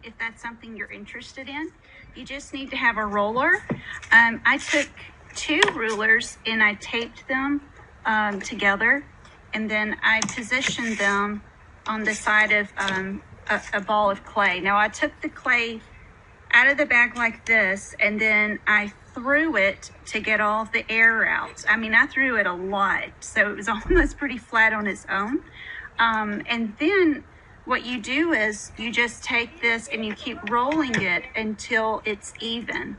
if that's something you're interested in. You just need to have a roller. I took 2 rulers and I taped them together, and then I positioned them on the side of a ball of clay. Now I took the clay out of the bag like this, and then I threw it to get all the air out. I mean, I threw it a lot, so it was almost pretty flat on its own. And then what you do is you just take this and you keep rolling it until it's even.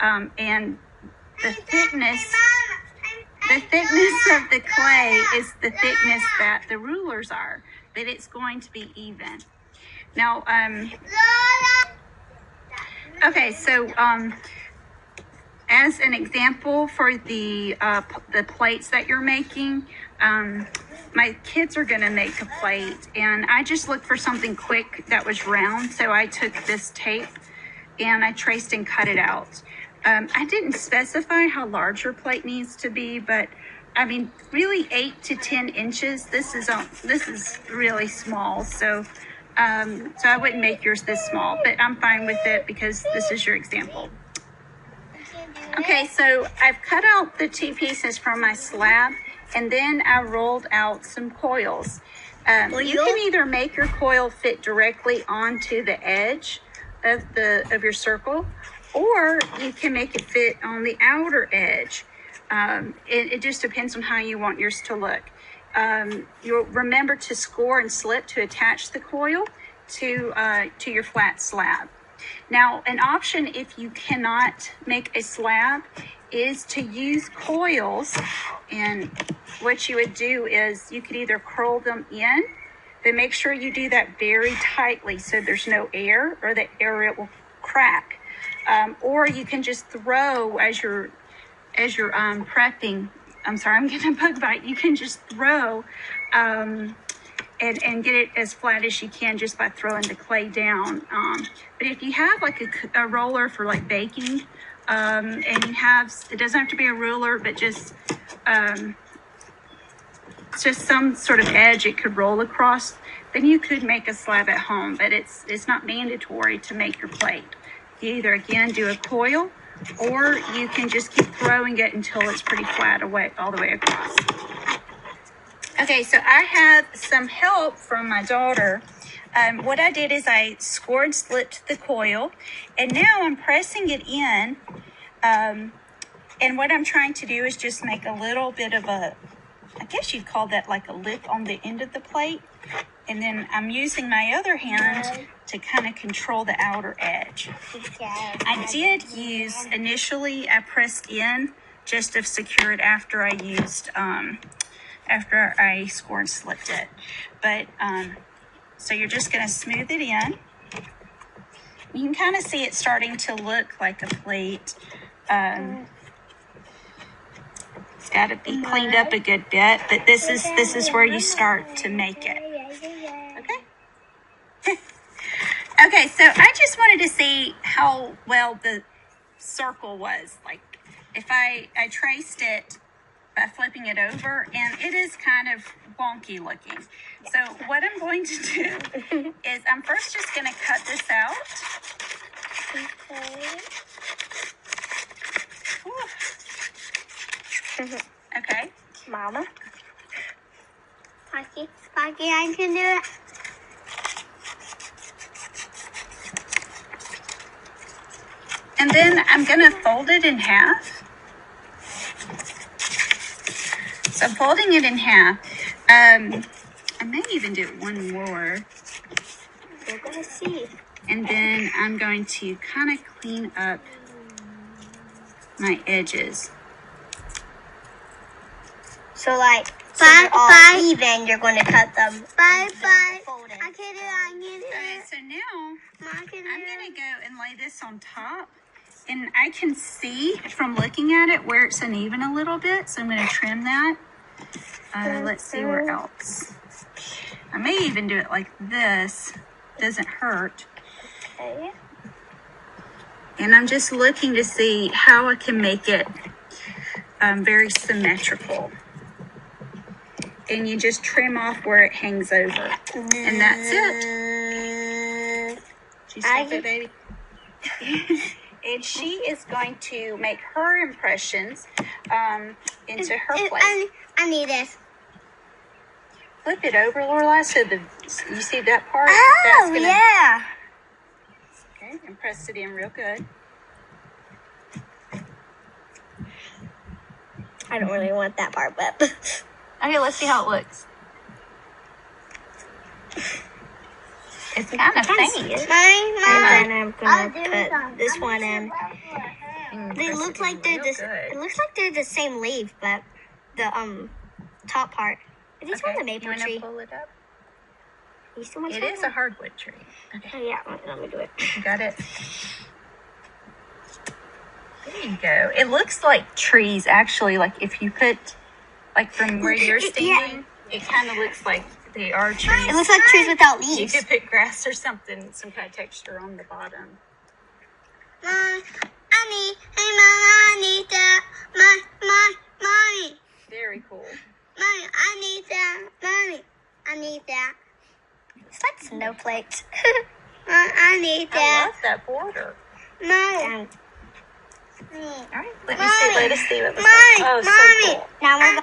And the thickness of the clay is the thickness that the rulers are, but it's going to be even. Now, okay, so as an example for the plates that you're making, my kids are gonna make a plate, and I just looked for something quick that was round, so I took this tape and I traced and cut it out. I didn't specify how large your plate needs to be, but I mean, really 8 to 10 inches. This is really small, so I wouldn't make yours this small, but I'm fine with it because this is your example. Okay, so I've cut out the 2 pieces from my slab, and then I rolled out some coils. You can either make your coil fit directly onto the edge of your circle, or you can make it fit on the outer edge. It just depends on how you want yours to look. You'll remember to score and slip to attach the coil to your flat slab. Now, an option if you cannot make a slab is to use coils, and what you would do is you could either curl them in, but make sure you do that very tightly so there's no air, or the air it will crack. Or you can just throw as you're prepping. I'm sorry, I'm getting a bug bite. You can just throw and get it as flat as you can just by throwing the clay down. But if you have like a roller for like baking, and you have, it doesn't have to be a ruler, but just some sort of edge it could roll across, then you could make a slab at home, but it's not mandatory to make your plate. You either, again, do a coil, or you can just keep throwing it until it's pretty flat all the way across. Okay, so I have some help from my daughter. What I did is I scored and slipped the coil, and now I'm pressing it in. And what I'm trying to do is just make a little bit of a, I guess you'd call that like a lip on the end of the plate. And then I'm using my other hand to kind of control the outer edge. I did use, initially I pressed in just to secure it after I used, after I scored and slipped it. But, so you're just going to smooth it in. You can kind of see it starting to look like a plate. It's got to be cleaned up a good bit, but this is where you start to make it. Okay. Okay, so I just wanted to see how well the circle was. Like, if I traced it by flipping it over, and it is kind of wonky looking. So what I'm going to do is I'm first just going to cut this out. Okay. Okay. Mama. Sparky, I can do it. And then I'm going to fold it in half. So folding it in half. I may even do one more. We're going to see. And then I'm going to kind of clean up my edges. So like, so they're all even, you're going to cut them. Bye. I can do it. Okay, so now I'm going to go and lay this on top. And I can see from looking at it where it's uneven a little bit. So I'm going to trim that. Let's see where else. I may even do it like this. Doesn't hurt. Okay. And I'm just looking to see how I can make it very symmetrical. And you just trim off where it hangs over. And that's it. Did you stop it, baby? And she is going to make her impressions into her plate. I need this. Flip it over, Lorelai, so you see that part? Oh, yeah. Okay, and press it in real good. I don't really want that part, but... Okay, let's see how it looks. It's kind of faint. And then I'm gonna put this one in. They look like they're this. It looks like they're the same leaf, but the top part. Are these from the maple you tree? Pull it up? It is a hardwood tree. Okay. Oh yeah, let me do it. You got it. There you go. It looks like trees, actually. Like if you put, like from where you're standing, it kind of looks like they are trees. It looks like trees without You leaves. could put grass or something, some kind of texture on the bottom. Mom, I need that. Mommy. Very cool. Mommy, I need that. Mommy, I need that. It's like snowflakes. I need I that. love that border. Mom. All right, let us see what it looks like. Mommy, Oh, Mommy. so cool. Now we're